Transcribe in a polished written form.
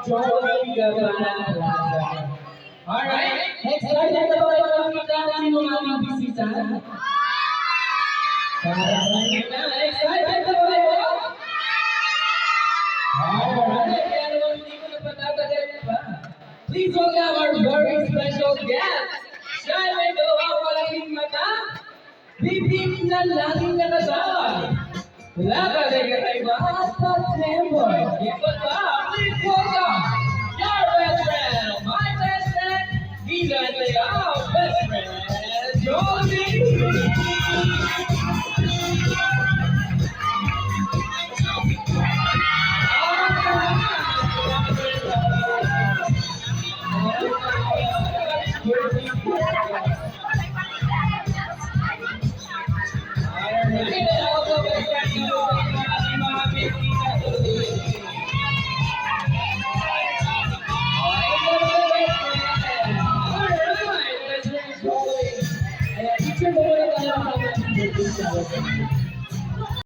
Joey Gabanala. Alright, excited na ba kayo makita ng aming bisita? Excited na ba kayo? Alright, kaya naman hindi ko na patatagal pa. Please welcome our very special guest. Siya ay may dalawang malaking mata. Bibig na laging nakasama. Laban ay kakaiba at pag-temboy. Ikot pa, please welcome your best friend, my best friend, he's our best friend, Joey. Alright,